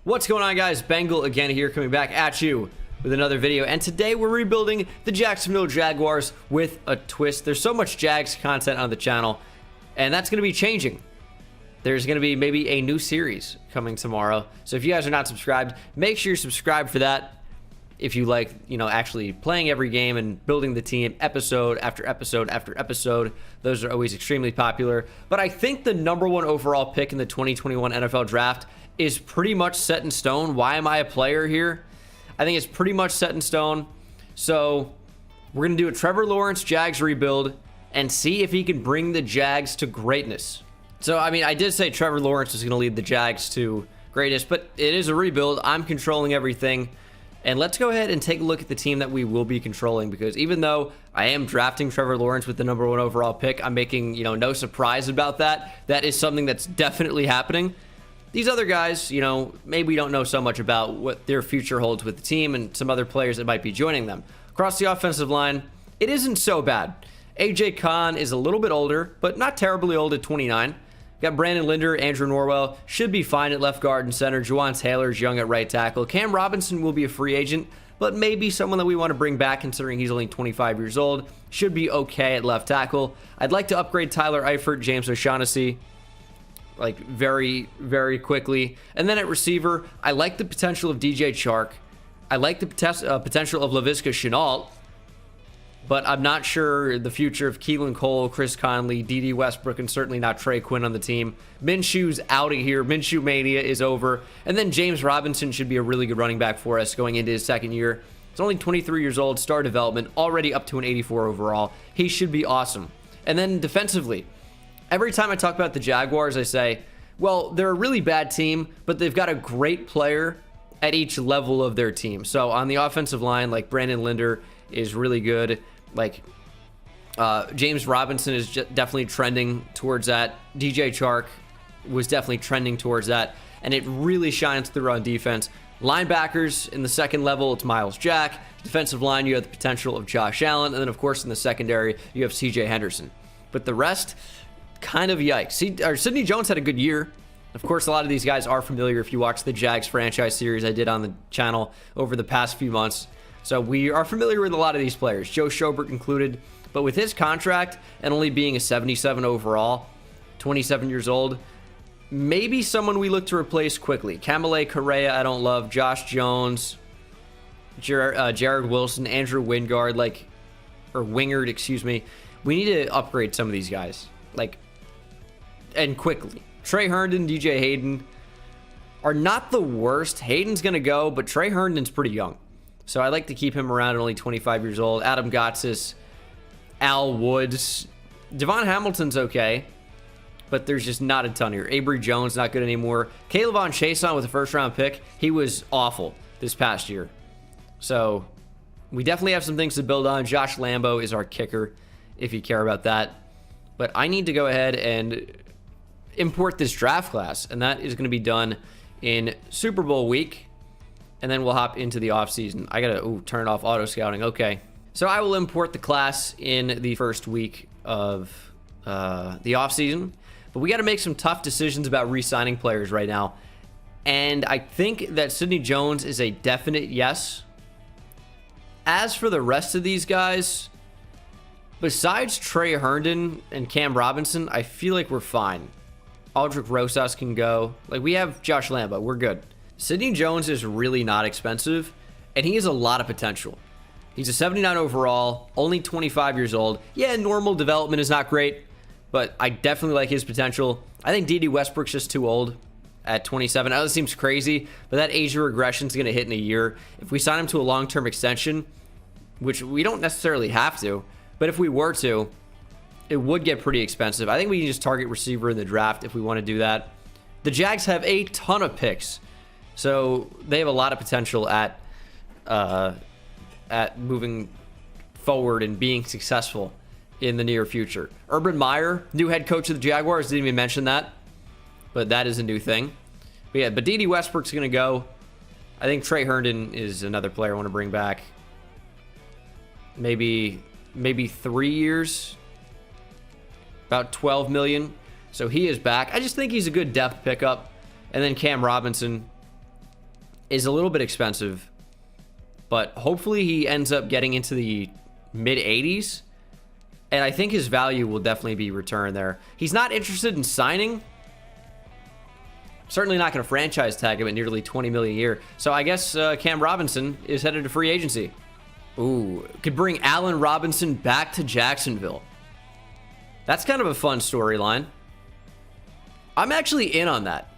What's going on, guys? Bengal again here, coming back at you with another video, and today we're rebuilding the Jacksonville Jaguars with a twist. There's so much Jags content on the channel, and that's going to be changing. There's going to be maybe a new series coming tomorrow, so if you guys are not subscribed, make sure you're subscribed for that. If you like, actually playing every game and building the team episode after episode after episode, those are always extremely popular. But I think the #1 overall pick in the 2021 NFL Draft is pretty much set in stone. Why am I a player here? I think it's pretty much set in stone. So we're going to do a Trevor Lawrence Jags rebuild and see if he can bring the Jags to greatness. So, I did say Trevor Lawrence was going to lead the Jags to greatness, but it is a rebuild. I'm controlling everything. And let's go ahead and take a look at the team that we will be controlling, because even though I am drafting Trevor Lawrence with the #1 overall pick, I'm making, no surprise about that. That is something that's definitely happening. These other guys, maybe we don't know so much about what their future holds with the team and some other players that might be joining them. Across the offensive line, it isn't so bad. A.J. Khan is a little bit older, but not terribly old at 29. Got Brandon Linder, Andrew Norwell, should be fine at left guard and center. Juwan Taylor's young at right tackle. Cam Robinson will be a free agent, but maybe someone that we want to bring back considering he's only 25 years old. Should be okay at left tackle. I'd like to upgrade Tyler Eifert, James O'Shaughnessy, like very, very quickly. And then at receiver, I like the potential of DJ Chark. I like the potential of Laviska Shenault, but I'm not sure the future of Keelan Cole, Chris Conley, D.D. Westbrook, and certainly not Trey Quinn on the team. Minshew's out of here. Minshew mania is over. And then James Robinson should be a really good running back for us going into his second year. He's only 23 years old, star development, already up to an 84 overall. He should be awesome. And then defensively, every time I talk about the Jaguars, I say, well, they're a really bad team, but they've got a great player at each level of their team. So on the offensive line, like Brandon Linder is really good. Like James Robinson is definitely trending towards that. DJ Chark was definitely trending towards that. And it really shines through on defense. Linebackers in the second level, it's Miles Jack. Defensive line, you have the potential of Josh Allen. And then, of course, in the secondary, you have C.J. Henderson. But the rest, kind of yikes. Sidney Jones had a good year. Of course, a lot of these guys are familiar if you watch the Jags franchise series I did on the channel over the past few months. So we are familiar with a lot of these players, Joe Schobert included. But with his contract and only being a 77 overall, 27 years old, maybe someone we look to replace quickly. Kamale Correa, I don't love. Josh Jones, Jared Wilson, Andrew Wingard, Wingard, excuse me. We need to upgrade some of these guys, and quickly. Trey Herndon, DJ Hayden are not the worst. Hayden's going to go, but Trey Herndon's pretty young. So I like to keep him around at only 25 years old. Adam Gotsis, Al Woods. Devon Hamilton's okay, but there's just not a ton here. Avery Jones, not good anymore. Kayvon Chason with a first-round pick. He was awful this past year. So we definitely have some things to build on. Josh Lambo is our kicker, if you care about that. But I need to go ahead and import this draft class, and that is going to be done in Super Bowl week. And then we'll hop into the offseason. I got to turn off auto scouting. Okay. So I will import the class in the first week of the offseason. But we got to make some tough decisions about re-signing players right now. And I think that Sidney Jones is a definite yes. As for the rest of these guys, besides Trey Herndon and Cam Robinson, I feel like we're fine. Aldrick Rosas can go. We have Josh Lambo. We're good. Sidney Jones is really not expensive, and he has a lot of potential. He's a 79 overall, only 25 years old. Yeah, normal development is not great, but I definitely like his potential. I think D.D. Westbrook's just too old at 27. I know this seems crazy, but that age of regression is going to hit in a year. If we sign him to a long-term extension, which we don't necessarily have to, but if we were to, it would get pretty expensive. I think we can just target receiver in the draft if we want to do that. The Jags have a ton of picks, so they have a lot of potential at moving forward and being successful in the near future. Urban Meyer, new head coach of the Jaguars, didn't even mention that, but that is a new thing. But D.D. Westbrook's going to go. I think Trey Herndon is another player I want to bring back. Maybe 3 years, about $12 million. So he is back. I just think he's a good depth pickup. And then Cam Robinson, is a little bit expensive, but hopefully he ends up getting into the mid 80s. And I think his value will definitely be returned there. He's not interested in signing. Certainly not going to franchise tag him at nearly $20 million a year. So I guess Cam Robinson is headed to free agency. Ooh, could bring Allen Robinson back to Jacksonville. That's kind of a fun storyline. I'm actually in on that.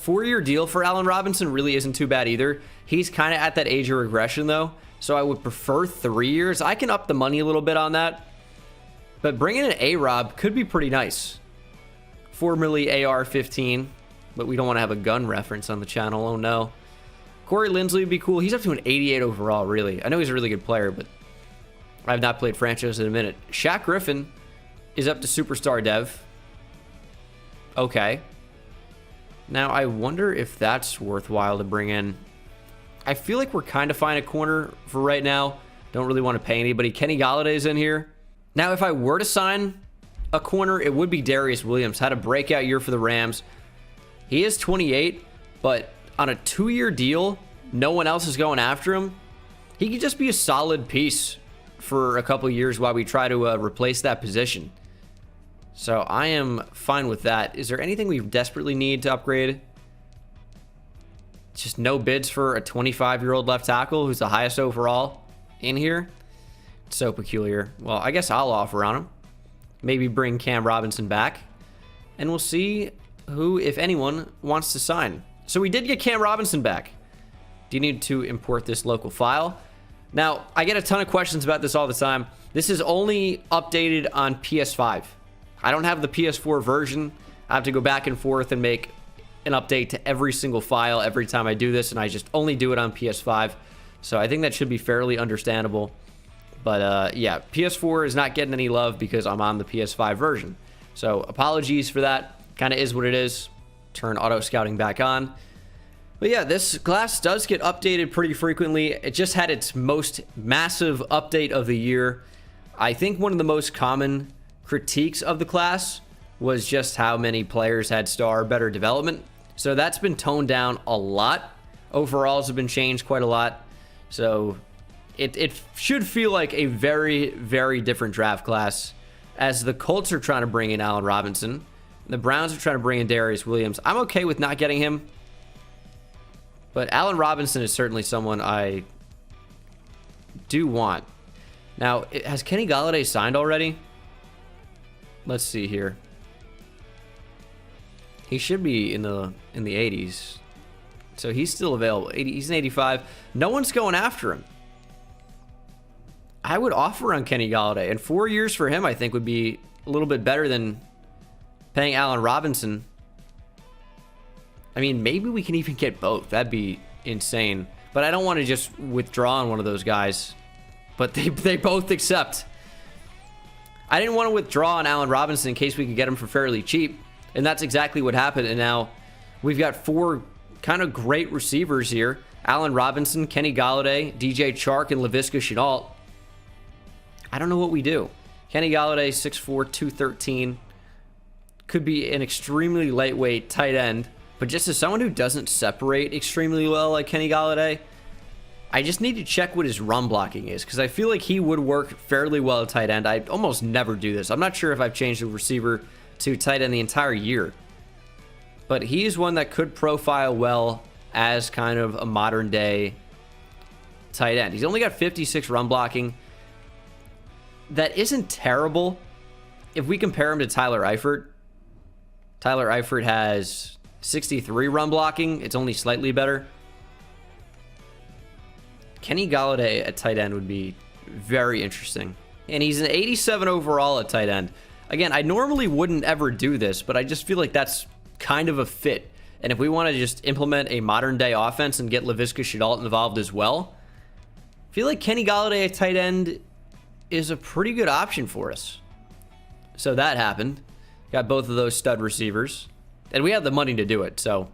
4-year deal for Allen Robinson really isn't too bad either. He's kind of at that age of regression though, so I would prefer 3 years. I can up the money a little bit on that. But bringing in A-Rob could be pretty nice. 4 milli AR-15, but we don't want to have a gun reference on the channel. Oh no. Corey Linsley would be cool. He's up to an 88 overall, really. I know he's a really good player, but I have not played franchise in a minute. Shaq Griffin is up to superstar dev. Okay. Now, I wonder if that's worthwhile to bring in. I feel like we're kind of fine at corner for right now. Don't really want to pay anybody. Kenny Galladay's in here. Now, if I were to sign a corner, it would be Darius Williams. Had a breakout year for the Rams. He is 28, but on a 2-year deal, no one else is going after him. He could just be a solid piece for a couple years while we try to replace that position. So I am fine with that. Is there anything we desperately need to upgrade? Just no bids for a 25-year-old left tackle who's the highest overall in here. It's so peculiar. Well, I guess I'll offer on him. Maybe bring Cam Robinson back. And we'll see who, if anyone, wants to sign. So we did get Cam Robinson back. Do you need to import this local file? Now, I get a ton of questions about this all the time. This is only updated on PS5. I don't have the PS4 version. I have to go back and forth and make an update to every single file every time I do this, and I just only do it on PS5. So I think that should be fairly understandable. But yeah, PS4 is not getting any love because I'm on the PS5 version. So apologies for that. Kind of is what it is. Turn auto scouting back on. But yeah, this class does get updated pretty frequently. It just had its most massive update of the year. I think one of the most common critiques of the class was just how many players had star better development. So that's been toned down a lot. Overalls have been changed quite a lot. So it should feel like a very, very different draft class, as the Colts are trying to bring in Allen Robinson. The Browns are trying to bring in Darius Williams. I'm okay with not getting him, but Allen Robinson is certainly someone I do want. Now, has Kenny Galladay signed already? Let's see here. He should be in the 80s. So he's still available. He's an 85. No one's going after him. I would offer on Kenny Galladay, and 4 years for him I think would be a little bit better than paying Allen Robinson. I mean, maybe we can even get both. That'd be insane. But I don't want to just withdraw on one of those guys. But they both accept. I didn't want to withdraw on Allen Robinson in case we could get him for fairly cheap. And that's exactly what happened. And now we've got 4 kind of great receivers here. Allen Robinson, Kenny Galladay, DJ Chark, and Laviska Shenault. I don't know what we do. Kenny Galladay, 6'4", 213. Could be an extremely lightweight tight end. But just as someone who doesn't separate extremely well like Kenny Galladay, I just need to check what his run blocking is, because I feel like he would work fairly well at tight end. I almost never do this. I'm not sure if I've changed the receiver to tight end the entire year. But he is one that could profile well as kind of a modern day tight end. He's only got 56 run blocking. That isn't terrible if we compare him to Tyler Eifert. Tyler Eifert has 63 run blocking. It's only slightly better. Kenny Galladay at tight end would be very interesting. And he's an 87 overall at tight end. Again, I normally wouldn't ever do this, but I just feel like that's kind of a fit. And if we want to just implement a modern day offense and get Laviska Shenault involved as well, I feel like Kenny Galladay at tight end is a pretty good option for us. So that happened. Got both of those stud receivers. And we have the money to do it, so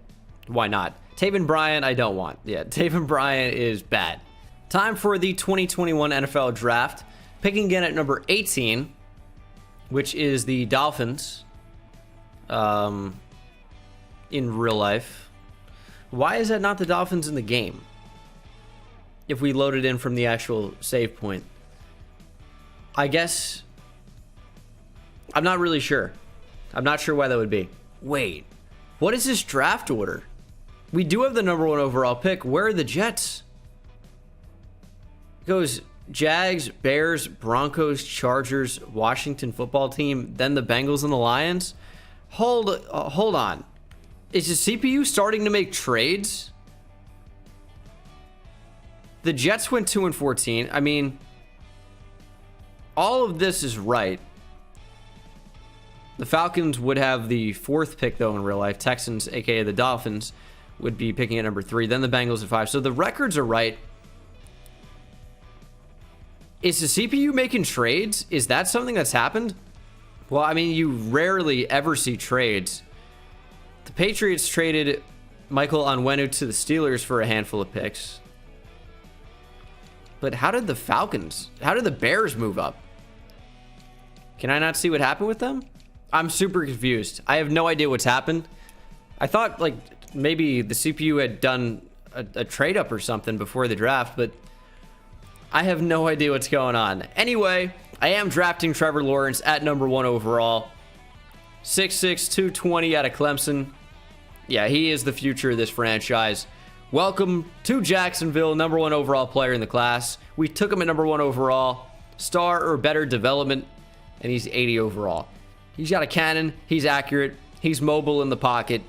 why not? Taven Bryan, I don't want. Yeah, Taven Bryan is bad. Time for the 2021 NFL Draft. Picking again at number 18, which is the Dolphins in real life. Why is that not the Dolphins in the game? If we load it in from the actual save point. I guess... I'm not really sure. I'm not sure why that would be. Wait. What is this draft order? We do have the #1 overall pick. Where are the Jets? It goes Jags, Bears, Broncos, Chargers, Washington football team, then the Bengals and the Lions. Hold on. Is the CPU starting to make trades? The Jets went 2-14. I mean, all of this is right. The Falcons would have the 4th pick, though, in real life. Texans, aka the Dolphins, would be picking at number 3. Then the Bengals at 5. So the records are right. Is the CPU making trades? Is that something that's happened? Well, I mean, you rarely ever see trades. The Patriots traded Michael Onwenu to the Steelers for a handful of picks. But how did the Bears move up? Can I not see what happened with them? I'm super confused. I have no idea what's happened. I thought, like, maybe the CPU had done a trade-up or something before the draft, but I have no idea what's going on. Anyway, I am drafting Trevor Lawrence at #1 overall. 6'6", 220 out of Clemson. Yeah, he is the future of this franchise. Welcome to Jacksonville, #1 overall player in the class. We took him at #1 overall. Star or better development, and he's 80 overall. He's got a cannon. He's accurate. He's mobile in the pocket.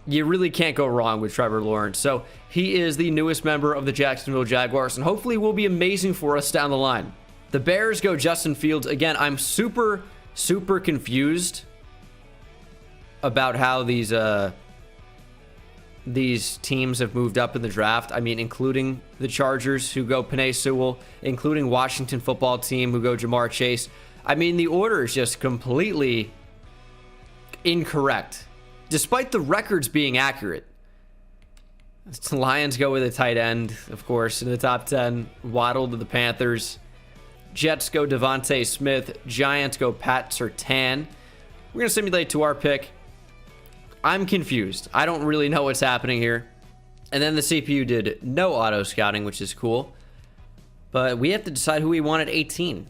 You really can't go wrong with Trevor Lawrence. So he is the newest member of the Jacksonville Jaguars, and hopefully will be amazing for us down the line. The Bears go Justin Fields. Again, I'm super confused about how these teams have moved up in the draft. I mean, including the Chargers, who go Penei Sewell, including Washington football team, who go Jamar Chase. I mean, the order is just completely incorrect, despite the records being accurate. The Lions go with a tight end, of course, in the top 10. Waddle to the Panthers. Jets go Devontae Smith. Giants go Pat Surtain. We're going to simulate to our pick. I'm confused. I don't really know what's happening here. And then the CPU did no auto scouting, which is cool. But we have to decide who we want at 18.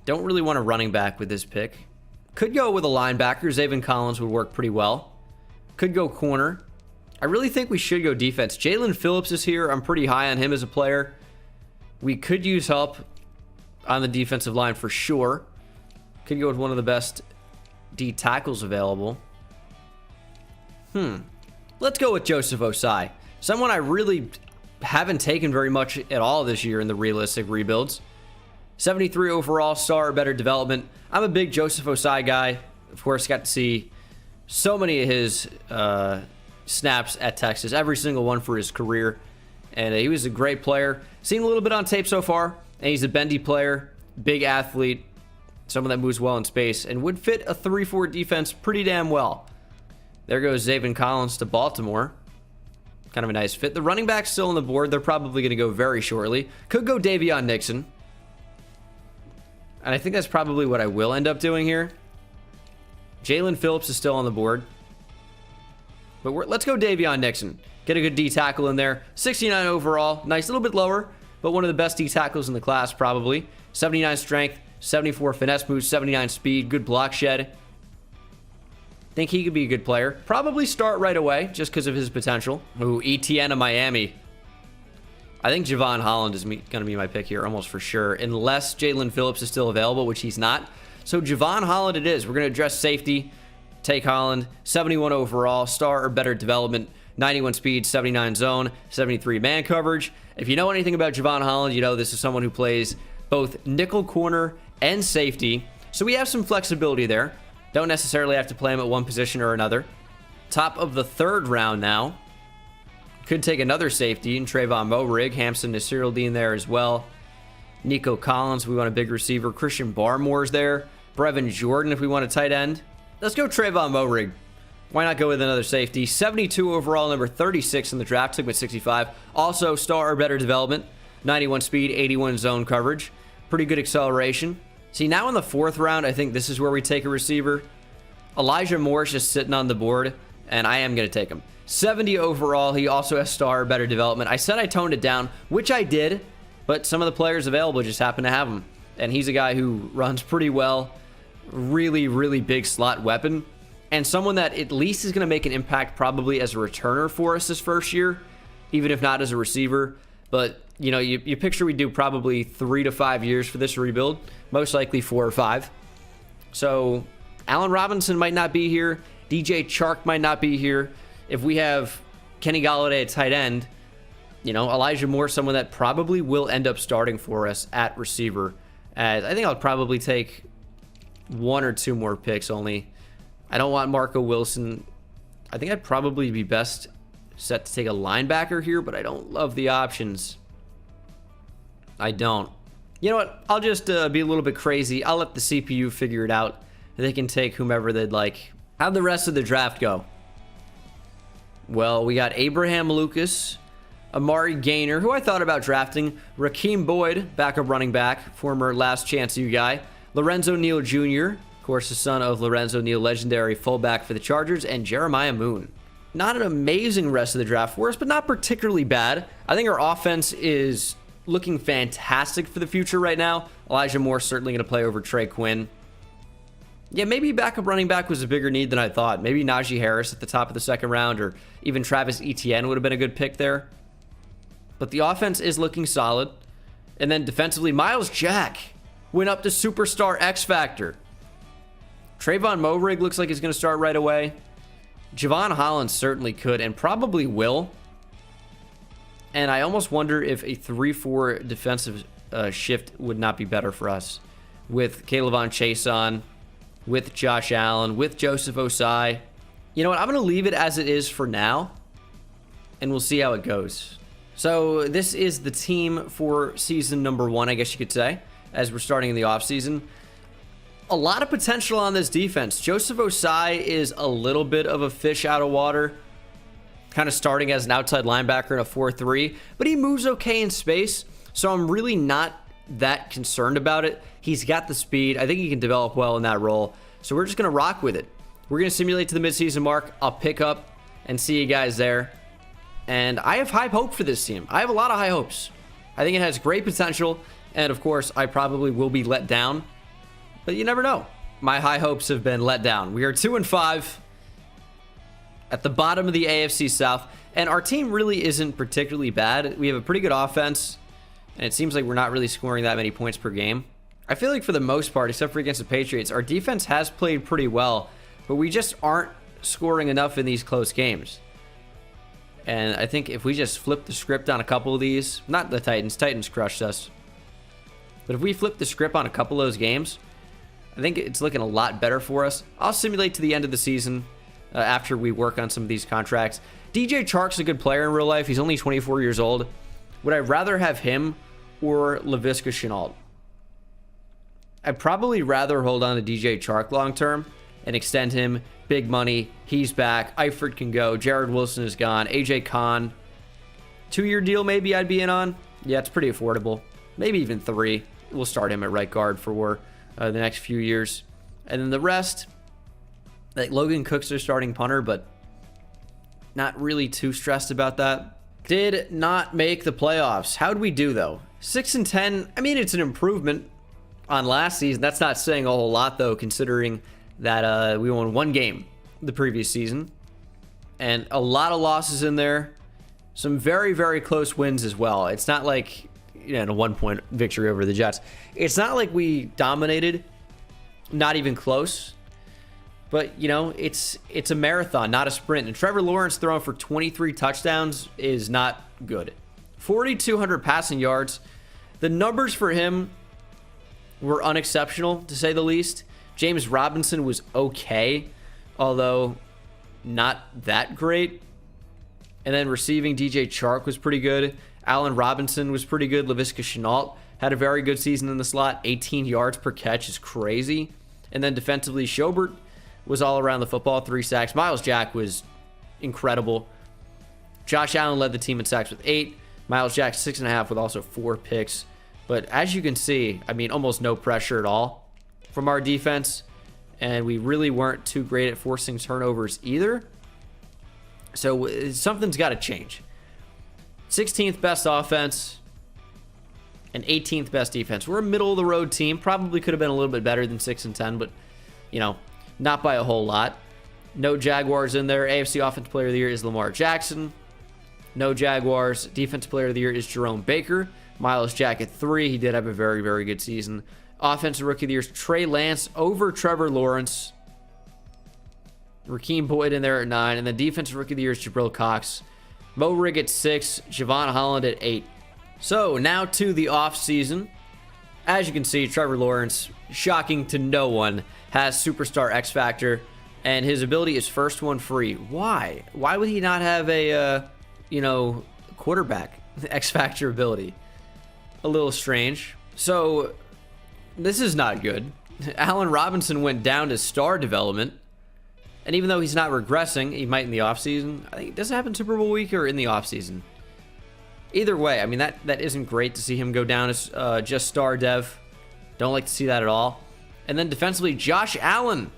Don't really want a running back with this pick. Could go with a linebacker. Javon Holland would work pretty well. Could go corner. I really think we should go defense. Jalen Phillips is here. I'm pretty high on him as a player. We could use help on the defensive line for sure. Could go with one of the best D tackles available. Let's go with Joseph Osai. Someone I really haven't taken very much at all this year in the realistic rebuilds. 73 overall, star or better development. I'm a big Joseph Osai guy. Of course, got to see so many of his snaps at Texas, every single one for his career. And he was a great player. Seen a little bit on tape so far. And he's a bendy player, big athlete, someone that moves well in space, and would fit a 3-4 defense pretty damn well. There goes Javon Holland to Baltimore. Kind of a nice fit. The running back's still on the board. They're probably going to go very shortly. Could go Davion Nixon. And I think that's probably what I will end up doing here. Jalen Phillips is still on the board. But let's go Davion Nixon. Get a good D tackle in there. 69 overall. Nice, a little bit lower, but one of the best D tackles in the class probably. 79 strength, 74 finesse moves, 79 speed, good block shed. Think he could be a good player. Probably start right away just because of his potential. Ooh, ETN of Miami. I think Javon Holland is going to be my pick here almost for sure, unless Jalen Phillips is still available, which he's not. So Javon Holland it is. We're going to address safety. Take Holland. 71 overall, star or better development. 91 speed, 79 zone, 73 man coverage. If you know anything about Javon Holland, you know this is someone who plays both nickel corner and safety. So we have some flexibility there. Don't necessarily have to play him at one position or another. Top of the 3rd round now. Could take another safety in Trayvon Moehrig. Hampson Nasirildeen there as well. Nico Collins, we want a big receiver. Christian Barmore's there. Brevin Jordan if we want a tight end. Let's go Trayvon Moehrig. Why not go with another safety? 72 overall, number 36 in the draft. Took him at 65. Also, star or better development. 91 speed, 81 zone coverage. Pretty good acceleration. See, now in the 4th round, I think this is where we take a receiver. Elijah Moore's just sitting on the board, and I am going to take him. 70 overall. He also has star, better development. I said I toned it down, which I did, but some of the players available just happen to have him. And he's a guy who runs pretty well, really, really big slot weapon, and someone that at least is going to make an impact probably as a returner for us this first year, even if not as a receiver. But, you know, you picture we do probably 3 to 5 years for this rebuild, most likely 4 or 5. So Allen Robinson might not be here. DJ Chark might not be here. If we have Kenny Golladay at tight end, you know, Elijah Moore, someone that probably will end up starting for us at receiver. As I think I'll probably take 1 or 2 more picks only. I don't want Marco Wilson. I think I'd probably be best set to take a linebacker here, but I don't love the options. I don't. You know what? I'll just be a little bit crazy. I'll let the CPU figure it out. They can take whomever they'd like. How'd the rest of the draft go? Well, we got Abraham Lucas, Amari Gaynor, who I thought about drafting, Rakeem Boyd, backup running back, former last chance U guy, Lorenzo Neal Jr., of course the son of Lorenzo Neal, legendary fullback for the Chargers, and Jeremiah Moon. Not an amazing rest of the draft for us, but not particularly bad. I think our offense is looking fantastic for the future right now. Elijah Moore certainly going to play over Trey Quinn. Yeah, maybe backup running back was a bigger need than I thought. Maybe Najee Harris at the top of the second round, or even Travis Etienne would have been a good pick there. But the offense is looking solid. And then defensively, Miles Jack went up to Superstar X Factor. Trayvon Moehrig looks like he's going to start right away. Javon Holland certainly could and probably will. And I almost wonder if a 3-4 defensive shift would not be better for us. With Kayvon Chase on, with Josh Allen, with Joseph Osai. You know what? I'm going to leave it as it is for now, and we'll see how it goes. So this is the team for season number 1, I guess you could say, as we're starting in the offseason. A lot of potential on this defense. Joseph Osai is a little bit of a fish out of water, kind of starting as an outside linebacker in a 4-3, but he moves okay in space, so I'm really not that concerned about it. He's got the speed. I think he can develop well in that role, so we're just going to rock with it. We're going to simulate to the midseason mark. I'll pick up and see you guys there, and I have high hope for this team. I have a lot of high hopes. I think it has great potential, and of course, I probably will be let down, but you never know. My high hopes have been let down. We are 2-5 at the bottom of the AFC South, and our team really isn't particularly bad. We have a pretty good offense, and it seems like we're not really scoring that many points per game. I feel like for the most part, except for against the Patriots, our defense has played pretty well, but we just aren't scoring enough in these close games. And I think if we just flip the script on a couple of these, not the Titans crushed us, but if we flip the script on a couple of those games, I think it's looking a lot better for us. I'll simulate to the end of the season after we work on some of these contracts. DJ Chark's a good player in real life. He's only 24 years old. Would I rather have him or Laviska Shenault? I'd probably rather hold on to DJ Chark long term and extend him. Big money. He's back. Eifert can go. Jared Wilson is gone. AJ Khan. 2-year deal maybe I'd be in on. Yeah, it's pretty affordable. Maybe even 3. We'll start him at right guard for the next few years. And then the rest, like Logan Cook's their starting punter, but not really too stressed about that. Did not make the playoffs. How'd we do though? 6-10. I mean, it's an improvement on last season. That's not saying a whole lot though, considering that we won 1 game the previous season, and a lot of losses in there. Some very, very close wins as well. It's not like, you know, a 1-point victory over the Jets. It's not like we dominated, not even close. But, you know, it's a marathon, not a sprint. And Trevor Lawrence throwing for 23 touchdowns is not good. 4,200 passing yards. The numbers for him were unexceptional, to say the least. James Robinson was okay, although not that great. And then receiving, DJ Chark was pretty good. Allen Robinson was pretty good. Laviska Shenault had a very good season in the slot. 18 yards per catch is crazy. And then defensively, Schobert was all around the football, 3 sacks. Miles Jack was incredible. Josh Allen led the team in sacks with 8. Miles Jack 6.5 with also 4 picks. But as you can see, I mean, almost no pressure at all from our defense. And we really weren't too great at forcing turnovers either. So something's got to change. 16th best offense and 18th best defense. We're a middle of the road team. Probably could have been a little bit better than 6-10, but not by a whole lot. No Jaguars in there. AFC Offensive Player of the Year is Lamar Jackson. No Jaguars. Defensive Player of the Year is Jerome Baker. Miles Jack at 3. He did have a very, very good season. Offensive Rookie of the Year is Trey Lance over Trevor Lawrence. Raheem Boyd in there at 9. And then Defensive Rookie of the Year is Jabril Cox. Mo Rig at 6. Javon Holland at 8. So now to the offseason. As you can see, Trevor Lawrence, shocking to no one, has Superstar X Factor. And his ability is first one free. Why? Why would he not have a, quarterback X Factor ability? A little strange. So this is not good. Allen Robinson went down to star development. And even though he's not regressing, he might in the offseason. I think, does it happen Super Bowl week or in the offseason? Either way, I mean, that isn't great to see him go down as just star dev. Don't like to see that at all. And then defensively, Josh Allen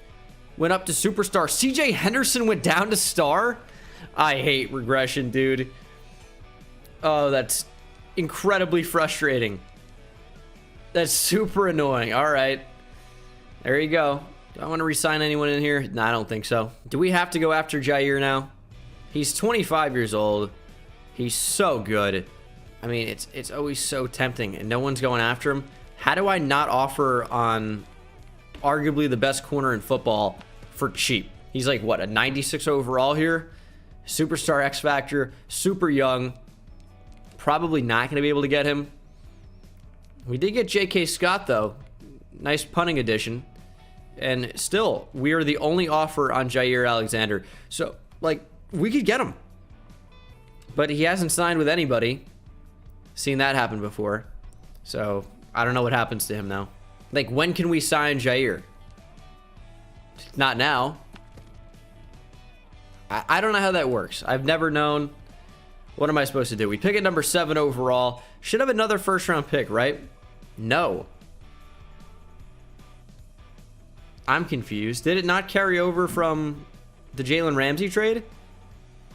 went up to superstar. CJ Henderson went down to star. I hate regression, dude. Oh, that's incredibly frustrating. That's super annoying. All right. There you go. Do I want to re-sign anyone in here? No, I don't think so. Do we have to go after Jair now? He's 25 years old. He's so good. I mean, it's always so tempting, and no one's going after him. How do I not offer on arguably the best corner in football for cheap? He's like, what, a 96 overall here? Superstar X Factor, super young. Probably not going to be able to get him. We did get J.K. Scott, though. Nice punting addition. And still, we are the only offer on Jair Alexander. So, we could get him. But he hasn't signed with anybody. Seen that happen before. So, I don't know what happens to him now. When can we sign Jair? Not now. I don't know how that works. I've never known. What am I supposed to do? We pick at number 7 overall. Should have another first-round pick, right? No. I'm confused. Did it not carry over from the Jalen Ramsey trade?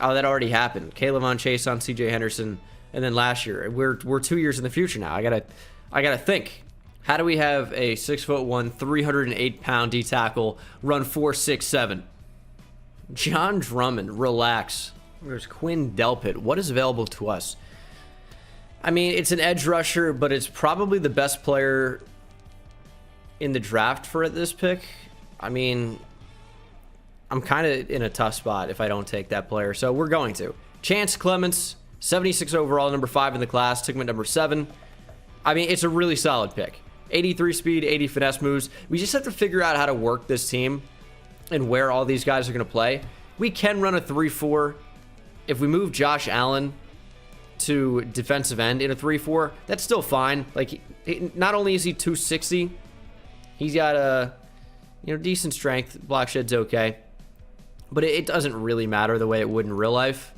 Oh, that already happened. Kayvon Chase on CJ Henderson, and then last year. We're 2 years in the future now. I gotta think. How do we have a 6'1", 308-pound D tackle run 4.67? John Drummond, relax. There's Quinn Delpit. What is available to us? I mean, it's an edge rusher, but it's probably the best player in the draft for this pick. I mean, I'm kind of in a tough spot if I don't take that player, so we're going to. Chance Clements, 76 overall, number 5 in the class, took him at number 7. I mean, it's a really solid pick. 83 speed, 80 finesse moves. We just have to figure out how to work this team and where all these guys are going to play. We can run a 3-4. If we move Josh Allen to defensive end in a 3-4, that's still fine. Not only is he 260, he's got a decent strength. Block shed's okay. But it doesn't really matter the way it would in real life.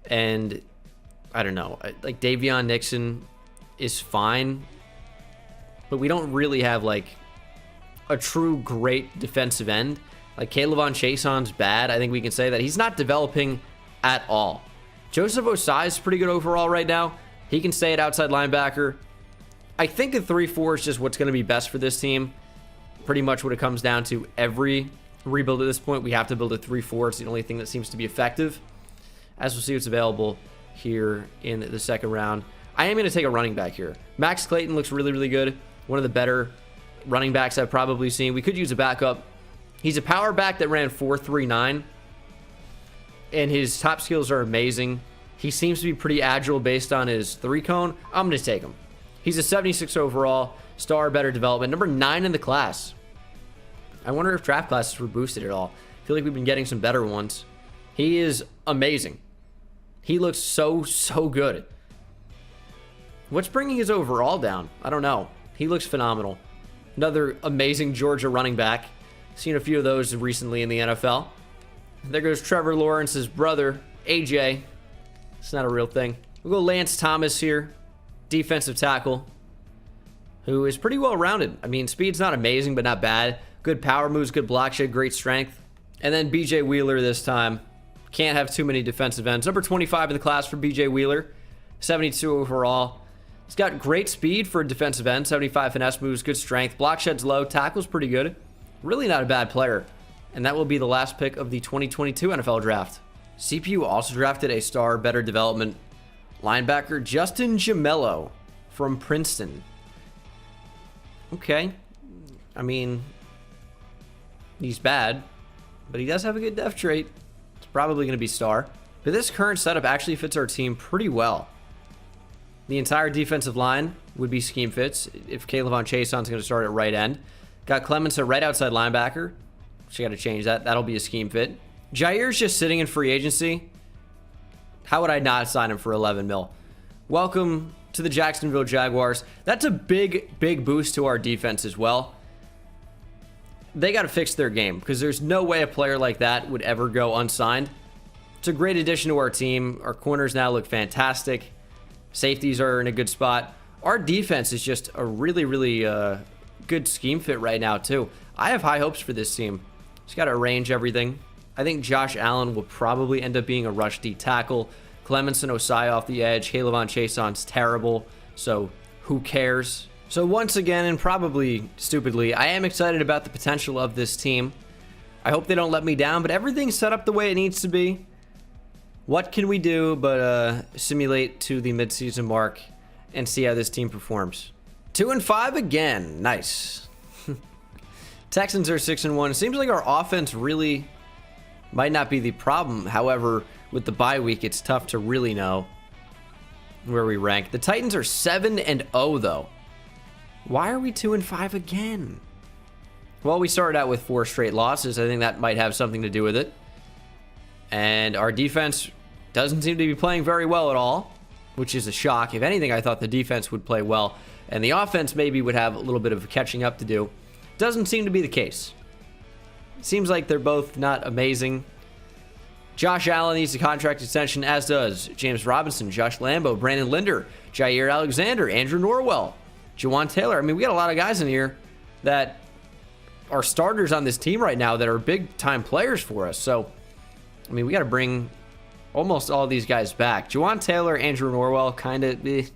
And I don't know. Davion Nixon is fine. But we don't really have a true great defensive end. Kayvon Chaison's bad. I think we can say that. He's not developing at all. Joseph Osai is pretty good overall right now. He can stay at outside linebacker. I think a 3-4 is just what's going to be best for this team. Pretty much what it comes down to. Every rebuild at this point, we have to build a 3-4. It's the only thing that seems to be effective. As we'll see what's available here in the second round. I am going to take a running back here. Max Clayton looks really, really good. One of the better running backs I've probably seen. We could use a backup. He's a power back that ran 4.39. And his top skills are amazing. He seems to be pretty agile based on his 3-cone. I'm going to take him. He's a 76 overall. Star, better development. Number 9 in the class. I wonder if draft classes were boosted at all. I feel like we've been getting some better ones. He is amazing. He looks so good. What's bringing his overall down? I don't know. He looks phenomenal. Another amazing Georgia running back. Seen a few of those recently in the NFL. There goes Trevor Lawrence's brother, AJ. It's not a real thing. We'll go Lance Thomas here. Defensive tackle. Who is pretty well rounded. I mean, speed's not amazing, but not bad. Good power moves, good block shed, great strength. And then BJ Wheeler this time. Can't have too many defensive ends. Number 25 in the class for BJ Wheeler, 72 overall. He's got great speed for a defensive end, 75 finesse moves, good strength. Block shed's low, tackle's pretty good. Really not a bad player. And that will be the last pick of the 2022 NFL Draft. CPU also drafted a star, better development linebacker, Justin Gemello from Princeton. Okay. I mean, he's bad, but he does have a good depth trait. It's probably going to be star. But this current setup actually fits our team pretty well. The entire defensive line would be scheme fits if Javon Chaison's going to start at right end. Got Clements at right outside linebacker. So you got to change that. That'll be a scheme fit. Jair's just sitting in free agency. How would I not sign him for 11 mil? Welcome to the Jacksonville Jaguars. That's a big, big boost to our defense as well. They got to fix their game because there's no way a player like that would ever go unsigned. It's a great addition to our team. Our corners now look fantastic. Safeties are in a good spot. Our defense is just a really, really good scheme fit right now, too. I have high hopes for this team. Just got to arrange everything. I think Josh Allen will probably end up being a rush D tackle. Clements and Osai off the edge. Javon Chaison's terrible, so who cares? So once again, and probably stupidly, I am excited about the potential of this team. I hope they don't let me down, but everything's set up the way it needs to be. What can we do but simulate to the midseason mark and see how this team performs? 2-5 again. Nice. Texans are 6-1. It seems like our offense really might not be the problem. However, with the bye week, it's tough to really know where we rank. The Titans are 7-0 though. Why are we 2-5 again? Well, we started out with 4 straight losses. I think that might have something to do with it. And our defense doesn't seem to be playing very well at all, which is a shock. If anything, I thought the defense would play well, and the offense maybe would have a little bit of catching up to do. Doesn't seem to be the case. Seems like they're both not amazing. Josh Allen needs a contract extension, as does James Robinson, Josh Lambo, Brandon Linder, Jair Alexander, Andrew Norwell, Jawan Taylor. I mean, we got a lot of guys in here that are starters on this team right now that are big-time players for us. So, I mean, we got to bring almost all these guys back. Jawan Taylor, Andrew Norwell, kind of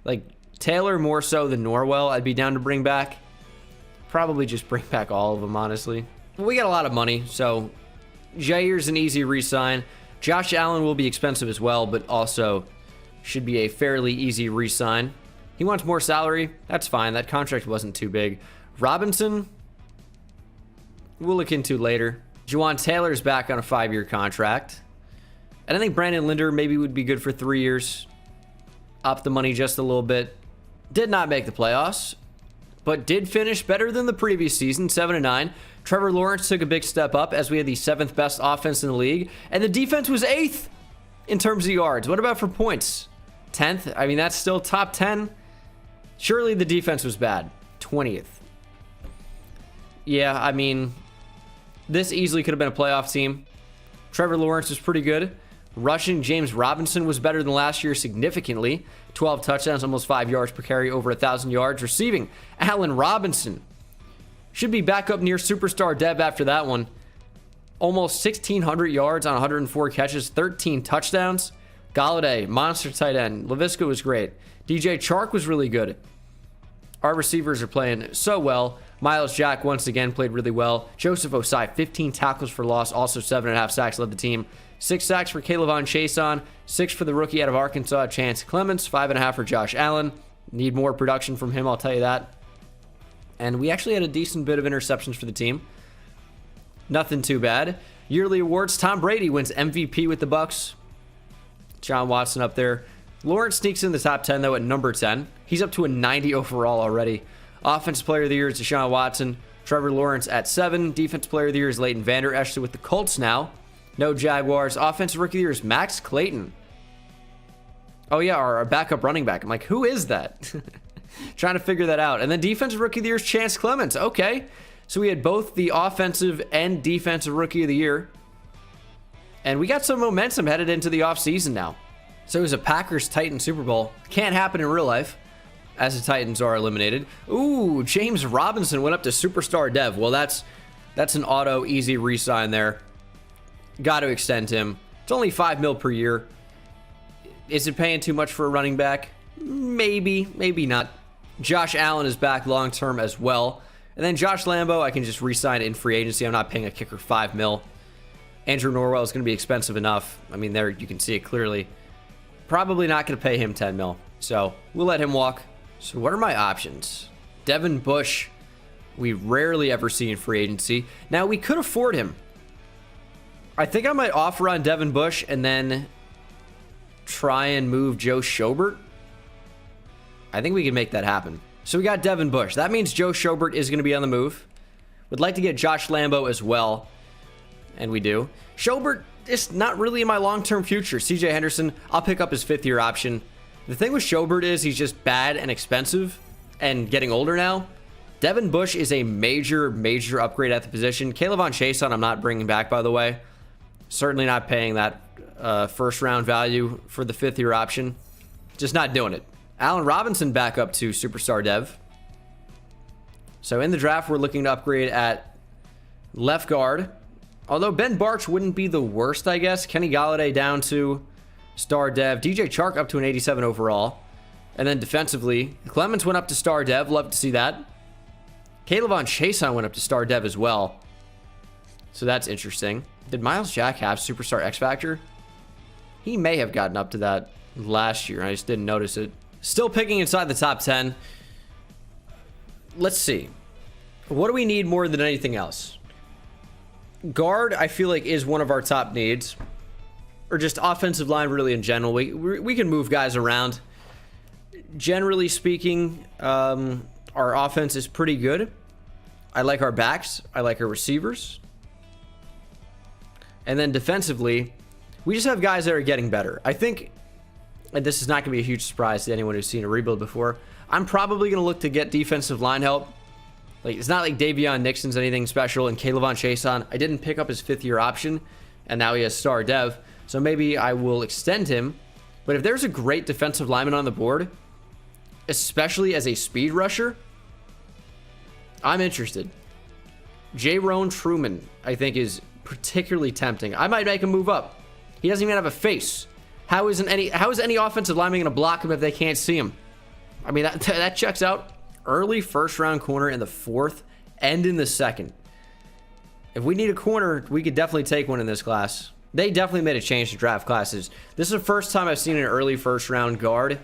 like Taylor more so than Norwell. I'd be down to bring back. Probably just bring back all of them, honestly. But we got a lot of money, so Jair's an easy re-sign. Josh Allen will be expensive as well, but also should be a fairly easy re-sign. He wants more salary. That's fine. That contract wasn't too big. Robinson, we'll look into later. Jawan Taylor's back on a 5-year contract. And I think Brandon Linder maybe would be good for 3 years. Up the money just a little bit. Did not make the playoffs, but did finish better than the previous season, 7-9. Trevor Lawrence took a big step up as we had the 7th best offense in the league. And the defense was 8th in terms of yards. What about for points? 10th? I mean, that's still top 10. Surely the defense was bad. 20th. Yeah, I mean, this easily could have been a playoff team. Trevor Lawrence was pretty good. Rushing, James Robinson was better than last year significantly. 12 touchdowns, almost 5 yards per carry, over 1,000 yards. Receiving, Allen Robinson should be back up near superstar Deb after that one. Almost 1,600 yards on 104 catches, 13 touchdowns. Galladay, monster tight end. Laviska was great. DJ Chark was really good. Our receivers are playing so well. Miles Jack once again played really well. Joseph Osai, 15 tackles for loss, also 7.5 sacks, led the team. 6 sacks for Javon Chaison, 6 for the rookie out of Arkansas, Chance Clements, 5.5 for Josh Allen. Need more production from him, I'll tell you that. And we actually had a decent bit of interceptions for the team. Nothing too bad. Yearly awards, Tom Brady wins MVP with the Bucks. John Watson up there. Lawrence sneaks in the top 10, though, at number 10. He's up to a 90 overall already. Offensive Player of the Year is Deshaun Watson. Trevor Lawrence at 7. Defensive Player of the Year is Leighton Vander Esch with the Colts now. No Jaguars. Offensive Rookie of the Year is Max Clayton. Oh, yeah, our backup running back. I'm like, who is that? Trying to figure that out. And then Defensive Rookie of the Year is Chance Clements. Okay. So we had both the Offensive and Defensive Rookie of the Year. And we got some momentum headed into the offseason now. So it was a Packers-Titans Super Bowl. Can't happen in real life, as the Titans are eliminated. Ooh, James Robinson went up to superstar dev. Well, that's an auto, easy re-sign there. Got to extend him. It's only $5 million per year. Is it paying too much for a running back? Maybe, maybe not. Josh Allen is back long-term as well. And then Josh Lambo, I can just re-sign in free agency. I'm not paying a kicker $5 million. Andrew Norwell is going to be expensive enough. I mean, there you can see it clearly. Probably not going to pay him $10 million. So we'll let him walk. So what are my options? Devin Bush, we rarely ever see in free agency. Now, we could afford him. I think I might offer on Devin Bush and then try and move Joe Schobert. I think we can make that happen. So we got Devin Bush. That means Joe Schobert is going to be on the move. Would like to get Josh Lambo as well. And we do. Schobert is not really in my long-term future. CJ Henderson, I'll pick up his fifth-year option. The thing with Schobert is he's just bad and expensive and getting older now. Devin Bush is a major, major upgrade at the position. Javon Holland, I'm not bringing back, by the way. Certainly not paying that first-round value for the fifth-year option. Just not doing it. Allen Robinson back up to superstar dev. So in the draft, we're looking to upgrade at left guard. Although Ben Barch wouldn't be the worst, I guess. Kenny Golladay down to star dev. DJ Chark up to an 87 overall. And then defensively, Clemens went up to star dev. Love to see that. Javon Holland went up to star dev as well. So that's interesting. Did Miles Jack have superstar X Factor? He may have gotten up to that last year. I just didn't notice it. Still picking inside the top 10. Let's see. What do we need more than anything else? Guard, I feel like, is one of our top needs. Or just offensive line, really, in general. We can move guys around. Generally speaking, our offense is pretty good. I like our backs. I like our receivers. And then defensively, we just have guys that are getting better. I think, and this is not going to be a huge surprise to anyone who's seen a rebuild before, I'm probably going to look to get defensive line help. Like, it's not like Davion Nixon's anything special, and Javon Holland, I didn't pick up his fifth-year option, and now he has star dev, so maybe I will extend him. But if there's a great defensive lineman on the board, especially as a speed rusher, I'm interested. Jaron Truman, I think, is particularly tempting. I might make him move up. He doesn't even have a face. How is any offensive lineman going to block him if they can't see him? I mean, that checks out. Early first-round corner in the fourth and in the second. If we need a corner, we could definitely take one in this class. They definitely made a change to draft classes. This is the first time I've seen an early first-round guard.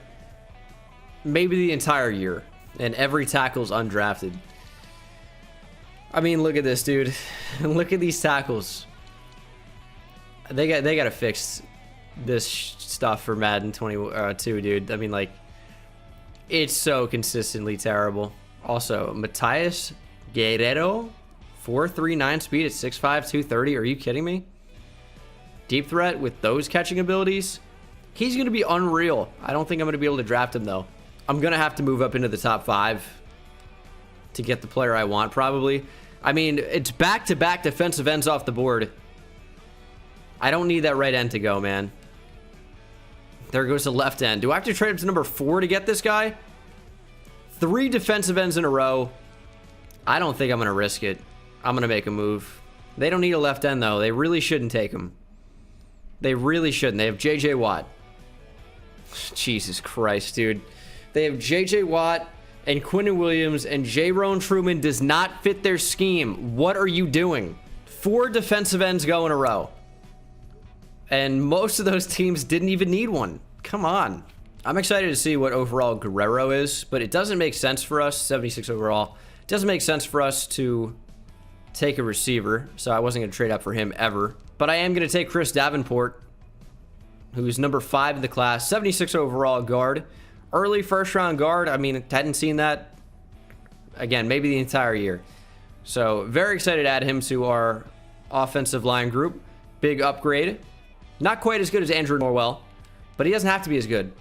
Maybe the entire year. And every tackle's undrafted. I mean, look at this, dude. Look at these tackles. They got to fix this stuff for Madden 22, dude. I mean, like, it's so consistently terrible. Also, Matias Guerrero, 4.39 speed at 6'5", 230. Are you kidding me? Deep threat with those catching abilities. He's going to be unreal. I don't think I'm going to be able to draft him, though. I'm going to have to move up into the top 5 to get the player I want, probably. I mean, it's back-to-back defensive ends off the board. I don't need that right end to go, man. There goes the left end. Do I have to trade up to number 4 to get this guy? 3 defensive ends in a row. I don't think I'm going to risk it. I'm going to make a move. They don't need a left end, though. They really shouldn't take him. They really shouldn't. They have J.J. Watt. Jesus Christ, dude. They have J.J. Watt and Quinnen Williams, and Jaron Truman does not fit their scheme. What are you doing? 4 defensive ends go in a row. And most of those teams didn't even need one. Come on. I'm excited to see what overall Guerrero is, but it doesn't make sense for us, 76 overall. It doesn't make sense for us to take a receiver, so I wasn't going to trade up for him ever. But I am going to take Chris Davenport, who's number 5 in the class, 76 overall guard. Early first-round guard, I mean, hadn't seen that, again, maybe the entire year. So very excited to add him to our offensive line group. Big upgrade. Not quite as good as Andrew Norwell, but he doesn't have to be as good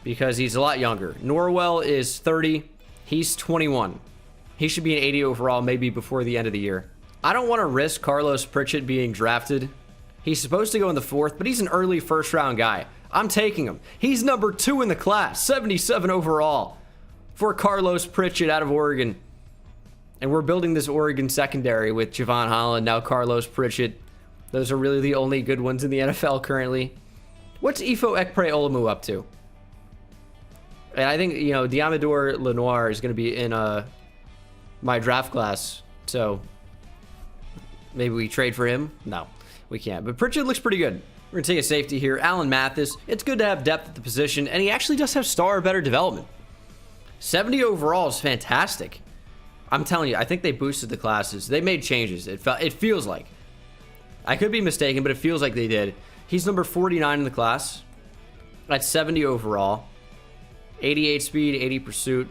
because he's a lot younger. Norwell is 30. He's 21. He should be an 80 overall maybe before the end of the year. I don't want to risk Carlos Pritchett being drafted. He's supposed to go in the 4th, but he's an early first-round guy. I'm taking him. He's number 2 in the class, 77 overall for Carlos Pritchett out of Oregon. And we're building this Oregon secondary with Javon Holland, now Carlos Pritchett, Those are really the only good ones in the NFL currently. What's Ifo Ekpre-Olumu up to? And I think, you know, Diamador Lenoir is going to be in my draft class. So maybe we trade for him? No, we can't. But Pritchard looks pretty good. We're going to take a safety here. Alan Mathis. It's good to have depth at the position. And he actually does have star or better development. 70 overall is fantastic. I'm telling you, I think they boosted the classes. They made changes. It feels like. I could be mistaken, but it feels like they did. He's number 49 in the class. At 70 overall. 88 speed, 80 pursuit.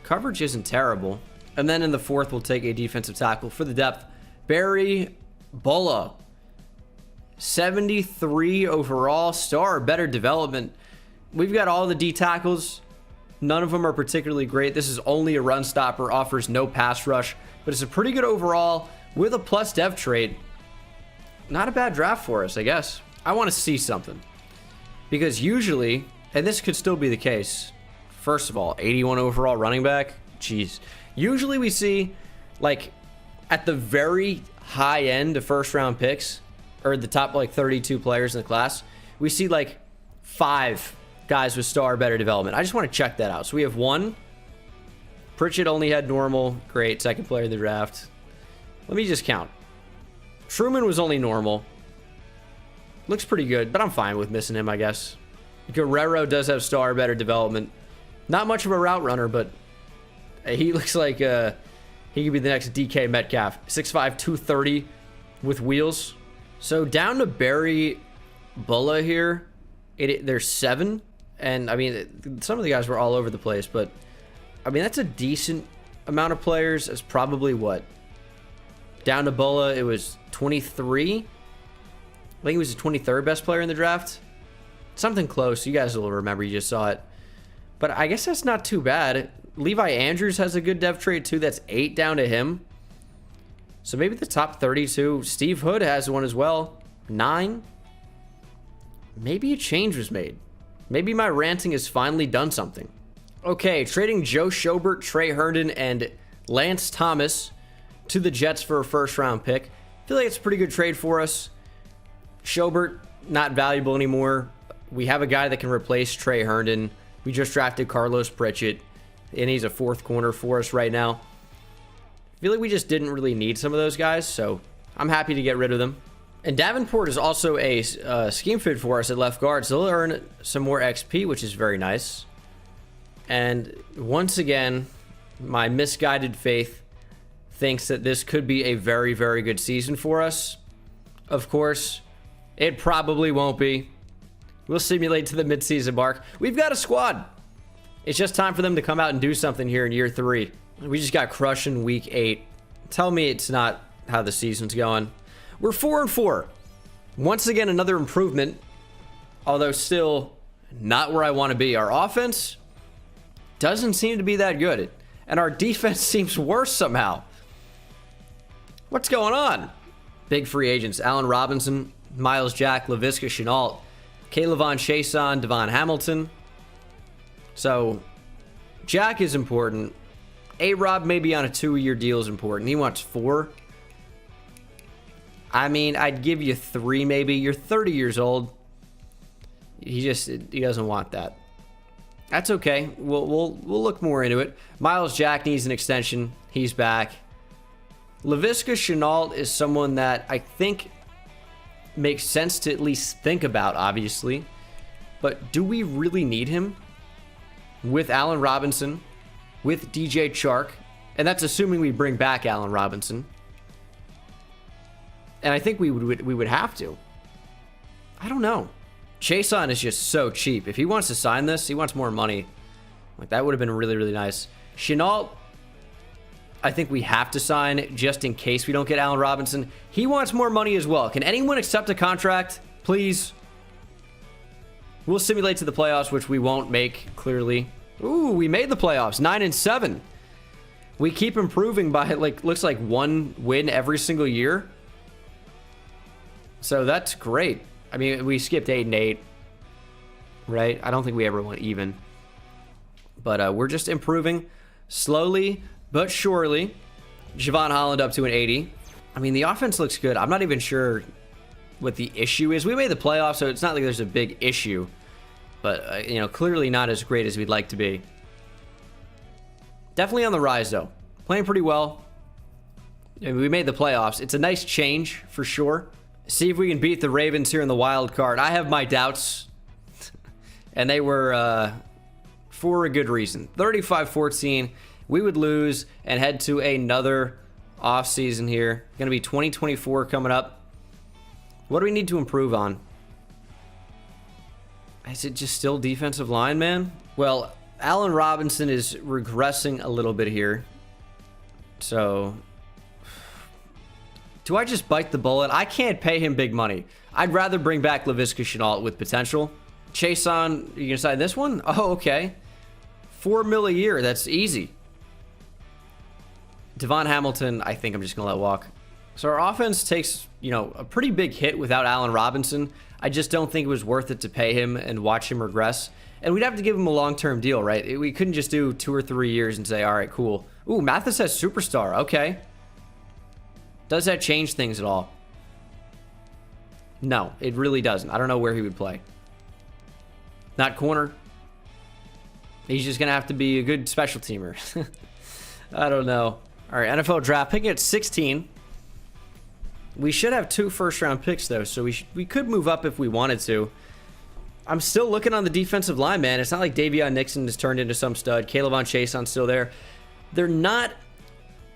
Coverage isn't terrible. And then in the fourth, we'll take a defensive tackle for the depth. Barry Bulla. 73 overall. Star or better development. We've got all the D tackles. None of them are particularly great. This is only a run stopper. Offers no pass rush. But it's a pretty good overall with a plus dev trait. Not a bad draft for us, I guess. I want to see something. Because usually, and this could still be the case. First of all, 81 overall running back. Jeez. Usually we see, like, at the very high end of first round picks, or the top, like, 32 players in the class, we see, like, 5 guys with star better development. I just want to check that out. So we have 1. Pritchett only had normal. Great. Second player of the draft. Let me just count. Truman was only normal. Looks pretty good, but I'm fine with missing him, I guess. Guerrero does have star better development. Not much of a route runner, but he looks like he could be the next DK Metcalf. 6'5", 230 with wheels. So down to Barry Bulla here. There's 7. And, I mean, some of the guys were all over the place, but, I mean, that's a decent amount of players. It's probably what? Down to Bulla, it was 23. I think he was the 23rd best player in the draft. Something close. You guys will remember. You just saw it. But I guess that's not too bad. Levi Andrews has a good dev trait, too. That's 8 down to him. So maybe the top 32. Steve Hood has one as well. 9. Maybe a change was made. Maybe my ranting has finally done something. Okay, trading Joe Schobert, Trey Herndon, and Lance Thomas to the Jets for a first-round pick. I feel like it's a pretty good trade for us. Schobert, not valuable anymore. We have a guy that can replace Trey Herndon. We just drafted Carlos Pritchett, and he's a 4th corner for us right now. I feel like we just didn't really need some of those guys, so I'm happy to get rid of them. And Davenport is also a scheme fit for us at left guard, so he'll earn some more XP, which is very nice. And once again, my misguided faith thinks that this could be a very, very good season for us. Of course, it probably won't be. We'll simulate to the midseason mark. We've got a squad. It's just time for them to come out and do something here in year 3. We just got crushed in week 8. Tell me it's not how the season's going. We're 4-4. Once again, another improvement, although still not where I want to be. Our offense doesn't seem to be that good, and our defense seems worse somehow. What's going on? Big free agents: Allen Robinson, Miles Jack, Laviska Shenault, Kaylavon Chason, Devon Hamilton. So Jack is important. A-Rob maybe on a 2-year deal is important. He wants 4. I mean, I'd give you 3 maybe. You're 30 years old. He doesn't want that. That's okay. We'll look more into it. Miles Jack needs an extension. He's back. Laviska Shenault is someone that I think makes sense to at least think about, obviously. But do we really need him? With Allen Robinson, with DJ Chark, and that's assuming we bring back Allen Robinson. And I think we would have to. I don't know. Chason is just so cheap. If he wants to sign this, he wants more money. Like, that would have been really, really nice. Shenault, I think we have to sign just in case we don't get Allen Robinson. He wants more money as well. Can anyone accept a contract, please? We'll simulate to the playoffs, which we won't make, clearly. Ooh, we made the playoffs. 9-7. We keep improving by, like, looks like 1 win every single year. So that's great. I mean, we skipped 8-8, right? I don't think we ever went even. But we're just improving slowly but surely. Javon Holland up to an 80. I mean, the offense looks good. I'm not even sure what the issue is. We made the playoffs, so it's not like there's a big issue. But, you know, clearly not as great as we'd like to be. Definitely on the rise, though. Playing pretty well. And we made the playoffs. It's a nice change, for sure. See if we can beat the Ravens here in the wild card. I have my doubts. And they were for a good reason. 35-14. We would lose and head to another offseason here. Going to be 2024 coming up. What do we need to improve on? Is it just still defensive line, man? Well, Allen Robinson is regressing a little bit here. So, do I just bite the bullet? I can't pay him big money. I'd rather bring back Laviska Shenault with potential. Chase on, you gonna sign this one? Oh, okay. $4 million a year, that's easy. Devon Hamilton, I think I'm just gonna let walk. So our offense takes, you know, a pretty big hit without Allen Robinson. I just don't think it was worth it to pay him and watch him regress. And we'd have to give him a long-term deal, right? We couldn't just do 2 or 3 years and say, all right, cool. Ooh, Mathis says superstar. Okay. Does that change things at all? No, it really doesn't. I don't know where he would play. Not corner. He's just going to have to be a good special teamer. I don't know. All right, NFL draft picking at 16. We should have 2 first-round picks, though, so we could move up if we wanted to. I'm still looking on the defensive line, man. It's not like Davion Nixon has turned into some stud. Kayvon Chaison's still there. They're not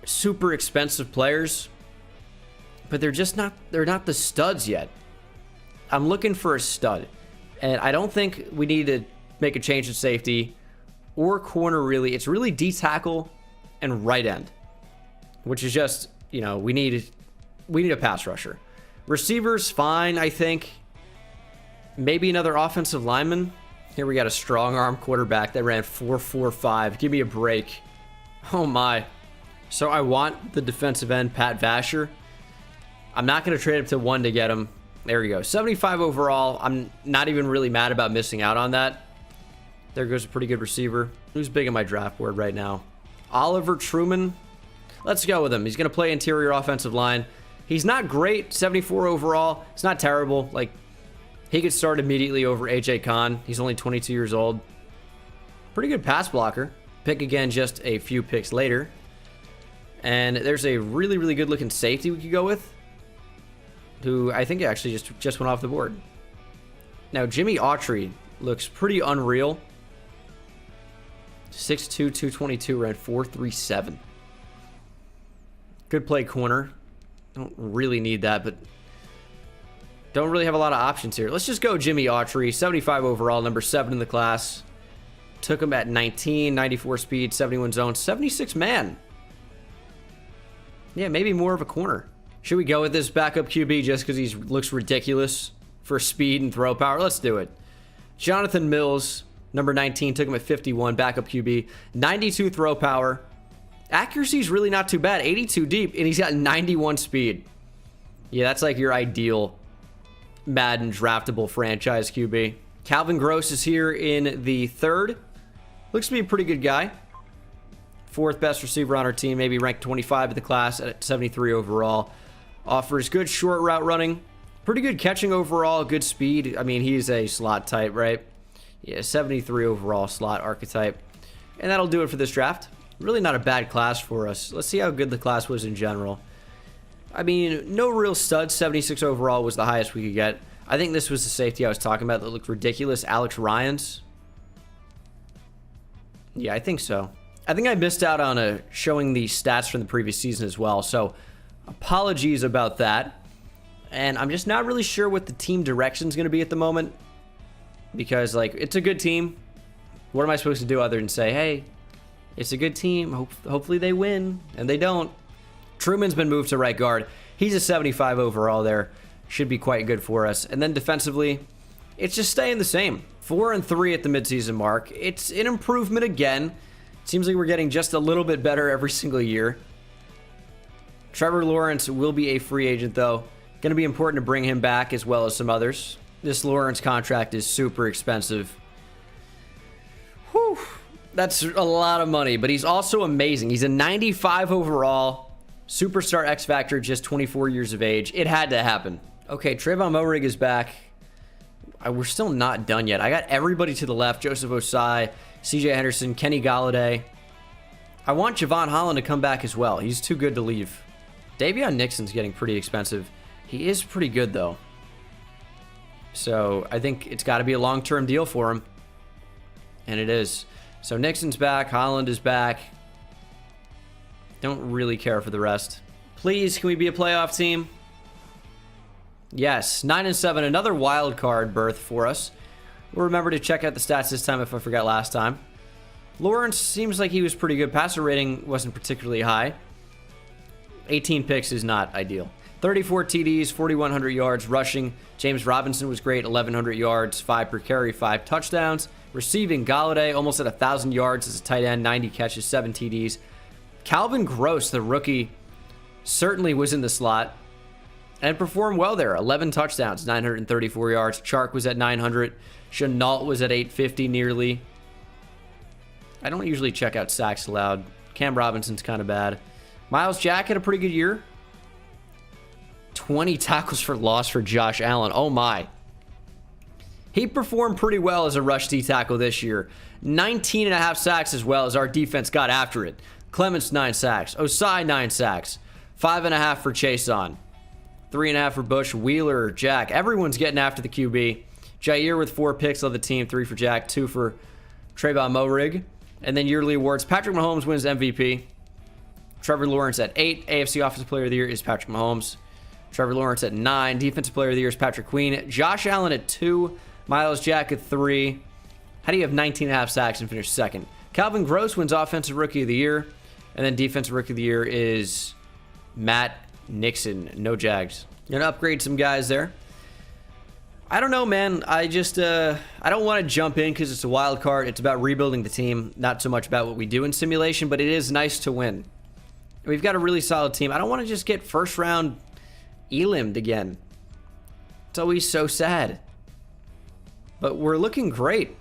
super expensive players, but they're not the studs yet. I'm looking for a stud, and I don't think we need to make a change in safety or corner, really. It's really D-tackle and right end, which is just, you know, we need a pass rusher. Receivers, fine, I think. Maybe another offensive lineman. Here we got a strong arm quarterback that ran 4.45. Give me a break. Oh my. So I want the defensive end, Pat Vasher. I'm not going to trade up to 1 to get him. There we go. 75 overall. I'm not even really mad about missing out on that. There goes a pretty good receiver. Who's big on my draft board right now? Oliver Truman. Let's go with him. He's going to play interior offensive line. He's not great. 74 overall. It's not terrible. Like, he could start immediately over AJ Khan. He's only 22 years old. Pretty good pass blocker. Pick again just a few picks later. And there's a really, really good looking safety we could go with, who I think actually just went off the board. Now, Jimmy Autry looks pretty unreal. 6'2", 222, ran 4.37. Good play corner. Don't really need that, but don't really have a lot of options here. Let's just go Jimmy Autry, 75 overall, number 7 in the class. Took him at 19, 94 speed, 71 zone, 76 man. Yeah, maybe more of a corner. Should we go with this backup QB just because he looks ridiculous for speed and throw power? Let's do it. Jonathan Mills, number 19, took him at 51, backup QB, 92 throw power. Accuracy's really not too bad, 82 deep, and he's got 91 speed. Yeah, that's like your ideal Madden draftable franchise QB. Calvin Gross is here in the 3rd. Looks to be a pretty good guy. 4th best receiver on our team, maybe ranked 25 in the class at 73 overall. Offers good short route running. Pretty good catching overall, good speed. I mean, he's a slot type, right? Yeah, 73 overall slot archetype. And that'll do it for this draft. Really not a bad class for us. Let's see how good the class was in general. I mean, no real studs. 76 overall was the highest we could get. I think this was the safety I was talking about that looked ridiculous. Alex Ryans. Yeah, I think so. I think I missed out on showing the stats from the previous season as well, so apologies about that. And I'm just not really sure what the team direction is going to be at the moment, because, like, it's a good team. What am I supposed to do other than say, hey, it's a good team, hopefully they win, and they don't. Truman's been moved to right guard. He's a 75 overall there. Should be quite good for us. And then defensively, it's just staying the same. 4-3 at the midseason mark. It's an improvement again. Seems like we're getting just a little bit better every single year. Trevor Lawrence will be a free agent, though. Going to be important to bring him back as well as some others. This Lawrence contract is super expensive. Whew. That's a lot of money, but he's also amazing. He's a 95 overall. Superstar X Factor, just 24 years of age. It had to happen. Okay, Trayvon Moehrig is back. We're still not done yet. I got everybody to the left. Joseph Osai, CJ Henderson, Kenny Galladay. I want Javon Holland to come back as well. He's too good to leave. Davion Nixon's getting pretty expensive. He is pretty good, though. So I think it's got to be a long-term deal for him. And it is. So Nixon's back. Holland is back. Don't really care for the rest. Please, can we be a playoff team? Yes, 9-7, another wild card berth for us. We'll remember to check out the stats this time if I forgot last time. Lawrence seems like he was pretty good. Passer rating wasn't particularly high. 18 picks is not ideal. 34 TDs, 4,100 yards rushing. James Robinson was great, 1,100 yards, 5 per carry, 5 touchdowns. Receiving, Galladay almost at 1,000 yards as a tight end, 90 catches, 7 TDs. Calvin Gross, the rookie, certainly was in the slot and performed well there. 11 touchdowns, 934 yards. Chark was at 900. Chenault was at 850 nearly. I don't usually check out sacks allowed. Cam Robinson's kind of bad. Myles Jack had a pretty good year. 20 tackles for loss for Josh Allen. Oh my. He performed pretty well as a rush D tackle this year. 19.5 sacks as well as our defense got after it. Clements 9 sacks. Osai 9 sacks. 5.5 for Chason. 3.5 for Bush. Wheeler, Jack. Everyone's getting after the QB. Jair with 4 picks on the team. 3 for Jack. 2 for Trayvon Moehrig. And then yearly awards. Patrick Mahomes wins MVP. Trevor Lawrence at 8. AFC Offensive Player of the Year is Patrick Mahomes. Trevor Lawrence at 9. Defensive Player of the Year is Patrick Queen. Josh Allen at 2. Myles Jack at 3. How do you have 19.5 sacks and finish second? Calvin Gross wins Offensive Rookie of the Year. And then Defensive Rookie of the Year is Matt Nixon. No Jags. You're going to upgrade some guys there. I don't know, man. I just, I don't want to jump in because it's a wild card. It's about rebuilding the team, not so much about what we do in simulation, but it is nice to win. We've got a really solid team. I don't want to just get first round elimed again. It's always so sad. But we're looking great.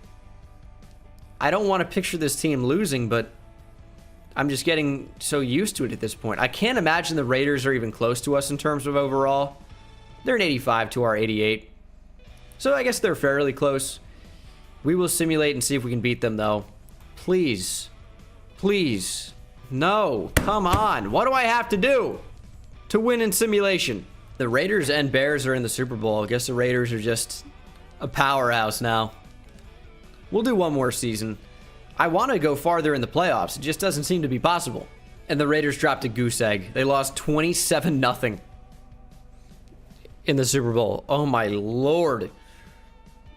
I don't want to picture this team losing, but I'm just getting so used to it at this point. I can't imagine the Raiders are even close to us in terms of overall. They're an 85 to our 88. So I guess they're fairly close. We will simulate and see if we can beat them, though. Please. Please. No. Come on. What do I have to do to win in simulation? The Raiders and Bears are in the Super Bowl. I guess the Raiders are just a powerhouse now. We'll do one more season. I want to go farther in the playoffs. It just doesn't seem to be possible. And the Raiders dropped a goose egg. They lost 27-0 in the Super Bowl. Oh my Lord.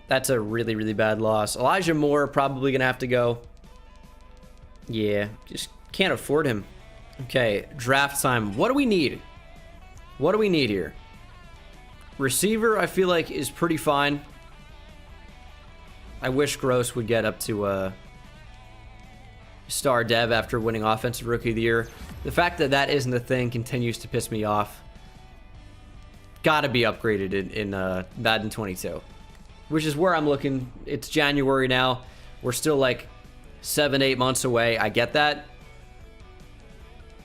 That's a really, really bad loss. Elijah Moore probably going to have to go. Yeah, just can't afford him. Okay, draft time. What do we need? What do we need here? Receiver, I feel like, is pretty fine. I wish Gross would get up to star dev after winning Offensive Rookie of the Year. The fact that that isn't a thing continues to piss me off. Gotta be upgraded in Madden 22. Which is where I'm looking. It's January now. We're still like 7-8 months away. I get that.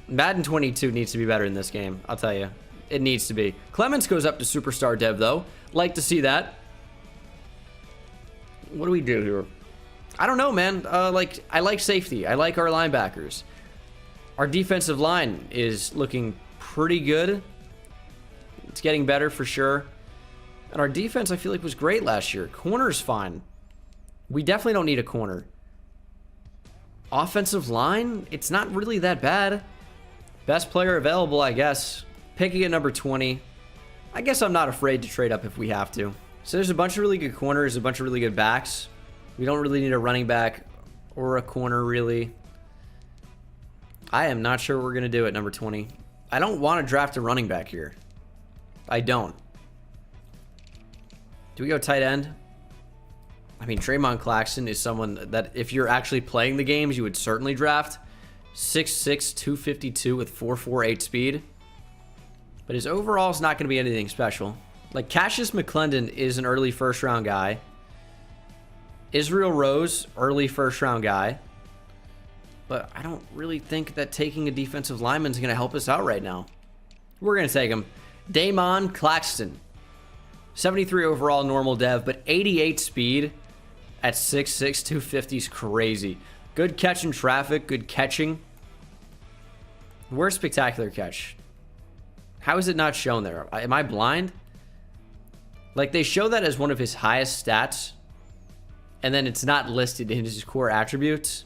Madden 22 needs to be better in this game. I'll tell you. It needs to be. Clements goes up to Superstar Dev, though. Like to see that. What do we do here? I don't know, man. I like safety. I like our linebackers. Our defensive line is looking pretty good. It's getting better for sure. And our defense, I feel like, was great last year. Corner's fine. We definitely don't need a corner. Offensive line, it's not really that bad. Best player available, I guess. Picking at number 20. I guess I'm not afraid to trade up if we have to. So there's a bunch of really good corners, a bunch of really good backs. We don't really need a running back or a corner, really. I am not sure what we're going to do at number 20. I don't want to draft a running back here. I don't. Do we go tight end? I mean, Damon Claxton is someone that if you're actually playing the games, you would certainly draft. 6'6", 252 with 4.48 speed. But his overall is not going to be anything special. Like, Cassius McClendon is an early first-round guy. Israel Rose, early first-round guy. but I don't really think that taking a defensive lineman is going to help us out right now. We're going to take him. Damon Claxton. 73 overall normal dev, but 88 speed at 6'6", 250 is crazy. Good catch in traffic, good catching. Where's spectacular catch? How is it not shown there? Am I blind? Like, they show that as one of his highest stats, and then it's not listed in his core attributes.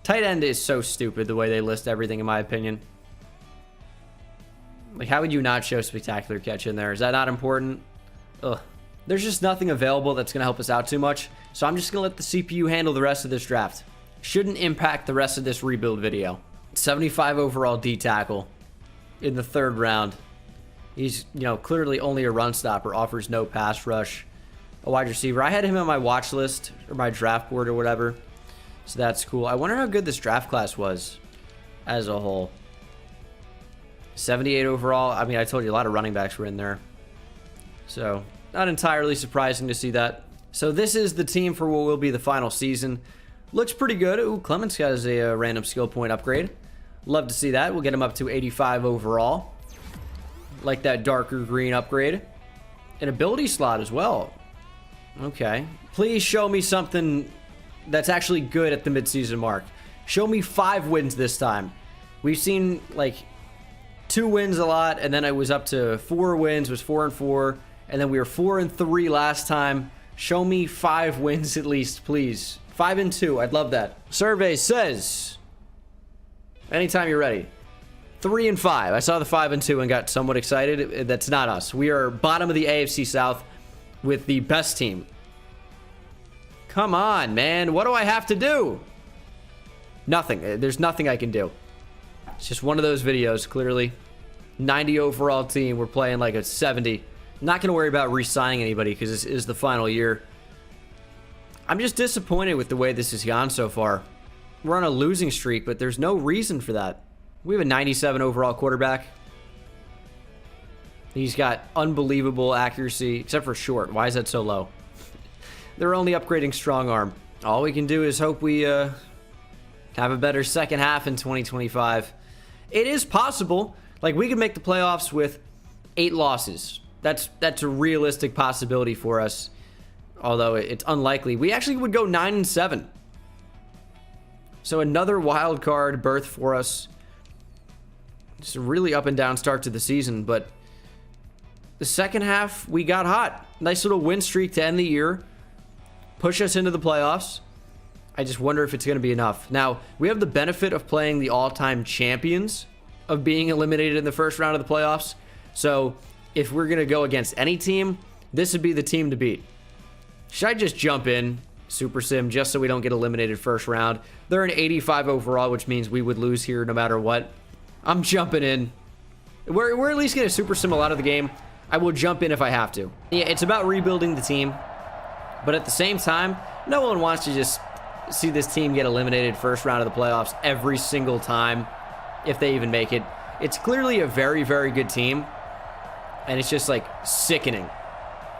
Tight end is so stupid the way they list everything, in my opinion. Like, how would you not show spectacular catch in there? Is that not important? Ugh. There's just nothing available that's going to help us out too much, so I'm just going to let the CPU handle the rest of this draft. Shouldn't impact the rest of this rebuild video. 75 overall D tackle in the 3rd round. He's, you know, clearly only a run stopper, offers no pass rush. A wide receiver. I had him on my watch list or my draft board or whatever, so that's cool. I wonder how good this draft class was as a whole. 78 overall. I mean, I told you a lot of running backs were in there, so not entirely surprising to see that. So this is the team for what will be the final season. Looks pretty good. Ooh, Clements has a random skill point upgrade. Love to see that. We'll get him up to 85 overall. Like that darker green upgrade. An ability slot as well. Okay. Please show me something that's actually good at the midseason mark. Show me 5 wins this time. We've seen like 2 wins a lot, and then I was up to 4 wins, was 4-4, and then we were 4-3 last time. Show me 5 wins at least, please. 5-2, I'd love that. Survey says, anytime you're ready. 3-5. I saw the 5-2 and got somewhat excited. That's not us. We are bottom of the AFC South with the best team. Come on, man. What do I have to do? Nothing. There's nothing I can do. It's just one of those videos, clearly. 90 overall team. We're playing like a 70. Not going to worry about re-signing anybody because this is the final year. I'm just disappointed with the way this has gone so far. We're on a losing streak, but there's no reason for that. We have a 97 overall quarterback. He's got unbelievable accuracy, except for short. Why is that so low? They're only upgrading strong arm. All we can do is hope we have a better second half in 2025. It is possible. Like, we could make the playoffs with 8 losses. That's a realistic possibility for us, although it's unlikely. We actually would go 9-7. So another wild card berth for us. It's a really up and down start to the season, but the second half, we got hot. Nice little win streak to end the year. Push us into the playoffs. I just wonder if it's going to be enough. Now, we have the benefit of playing the all-time champions of being eliminated in the first round of the playoffs. So if we're going to go against any team, this would be the team to beat. Should I just jump in, Super Sim, just so we don't get eliminated first round? They're an 85 overall, which means we would lose here no matter what. I'm jumping in. We're at least going to Super Sim a lot of the game. I will jump in if I have to. Yeah, it's about rebuilding the team. But at the same time, no one wants to just see this team get eliminated first round of the playoffs every single time, if they even make it. It's clearly a very, very good team. And it's just like sickening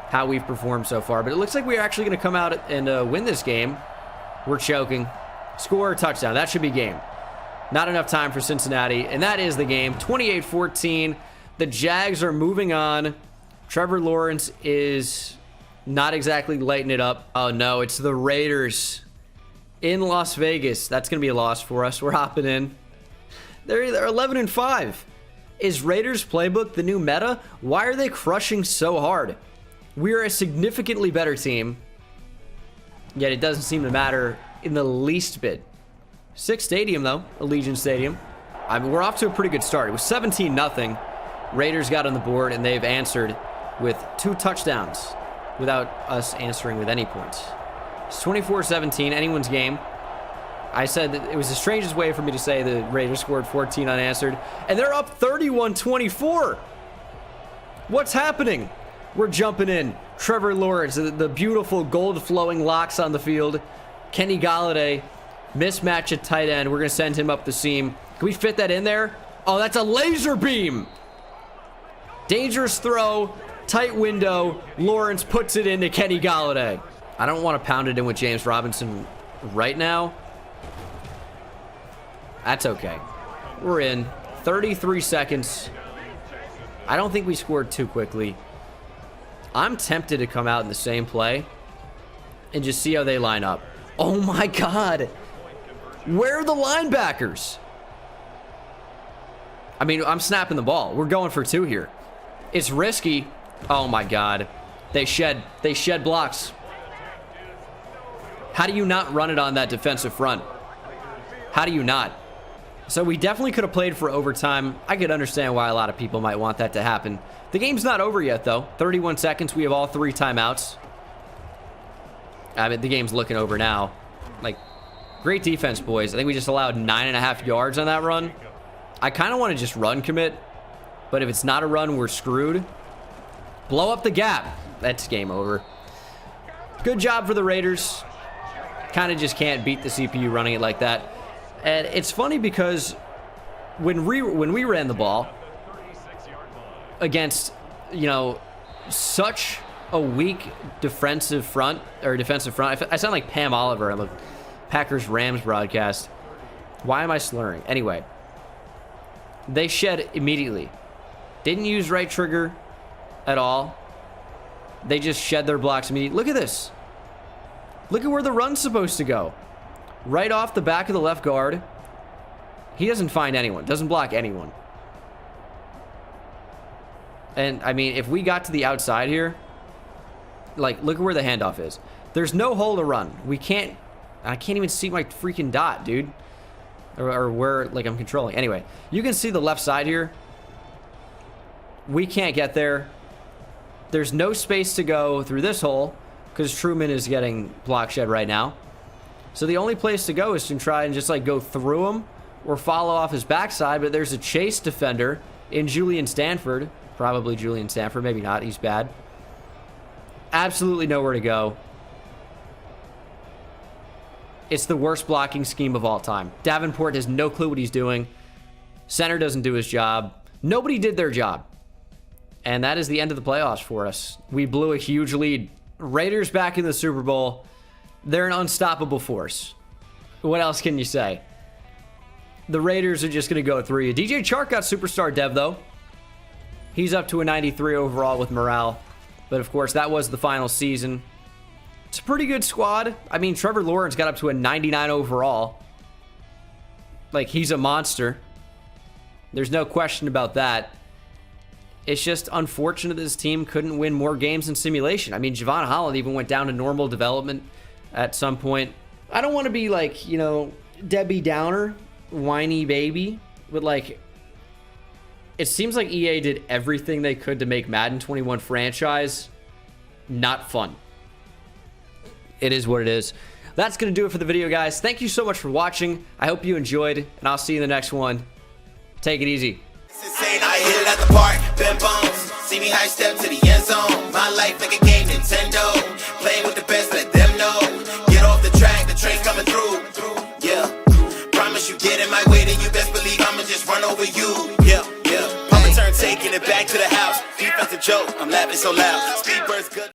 how we've performed so far. But it looks like we're actually going to come out and win this game. We're choking. Score a touchdown. That should be game. Not enough time for Cincinnati. And that is the game. 28-14. The Jags are moving on. Trevor Lawrence is not exactly lighting it up. Oh, no. It's the Raiders in Las Vegas. That's going to be a loss for us. We're hopping in. They're 11-5. Is Raiders playbook the new meta? Why are they crushing so hard? We're a significantly better team, yet it doesn't seem to matter in the least bit. 6 stadium, though. Allegiant Stadium. I mean, we're off to a pretty good start. It was 17-0. Raiders got on the board, and they've answered with 2 touchdowns without us answering with any points. It's 24-17, anyone's game. I said that it was the strangest way for me to say the Raiders scored 14 unanswered, and they're up 31-24. What's happening? We're jumping in. Trevor Lawrence, the beautiful gold-flowing locks on the field. Kenny Golladay, mismatch at tight end. We're going to send him up the seam. Can we fit that in there? Oh, that's a laser beam. Dangerous throw, tight window. Lawrence puts it into Kenny Golladay. I don't want to pound it in with James Robinson right now. That's okay. We're in. 33 seconds. I don't think we scored too quickly. I'm tempted to come out in the same play and just see how they line up. Oh my God. Where are the linebackers? I mean, I'm snapping the ball. We're going for 2 here. It's risky. Oh my God. They shed blocks. How do you not run it on that defensive front? How do you not? So we definitely could have played for overtime. I could understand why a lot of people might want that to happen. The game's not over yet, though. 31 seconds. We have all 3 timeouts. I mean, the game's looking over now. Like, great defense, boys. I think we just allowed 9.5 yards on that run. I kind of want to just run commit, but if it's not a run, we're screwed. Blow up the gap. That's game over. Good job for the Raiders. Kind of just can't beat the CPU running it like that. And it's funny because when we ran the ball against, you know, such a weak defensive front, I sound like Pam Oliver on the Packers-Rams broadcast. Why am I slurring? Anyway, they shed immediately. Didn't use right trigger at all. They just shed their blocks immediately. Look at this. Look at where the run's supposed to go. Right off the back of the left guard. He doesn't find anyone. Doesn't block anyone. And, I mean, if we got to the outside here, like, look at where the handoff is. There's no hole to run. We can't... I can't even see my freaking dot, dude. Or where, like, I'm controlling. Anyway, you can see the left side here. We can't get there. There's no space to go through this hole because Truman is getting block shed right now. So the only place to go is to try and just, like, go through him or follow off his backside. But there's a chase defender in Julian Stanford. Probably Julian Stanford. Maybe not. He's bad. Absolutely nowhere to go. It's the worst blocking scheme of all time. Davenport has no clue what he's doing. Center doesn't do his job. Nobody did their job. And that is the end of the playoffs for us. We blew a huge lead. Raiders back in the Super Bowl. They're an unstoppable force. What else can you say? The Raiders are just going to go through you. DJ Chark got superstar dev, though. He's up to a 93 overall with morale. But, of course, that was the final season. It's a pretty good squad. I mean, Trevor Lawrence got up to a 99 overall. Like, he's a monster. There's no question about that. It's just unfortunate this team couldn't win more games in simulation. I mean, Javon Holland even went down to normal development at some point. I don't want to be like, you know, Debbie Downer, whiny baby, but like, it seems like EA did everything they could to make Madden 21 franchise not fun. It is what it is. That's going to do it for the video, guys. Thank you so much for watching. I hope you enjoyed, and I'll see you in the next one. Take it easy. I hit it at the park, bend bones. See me high step to the end zone. My life like a game, Nintendo. Playing with the best, let them know. Get off the track, the train's coming through. Yeah. Promise you get in my way, then you best believe I'ma just run over you. Yeah, yeah. Papa turn, taking it back to the house. Defensive joke, I'm laughing so loud. Speed burst good.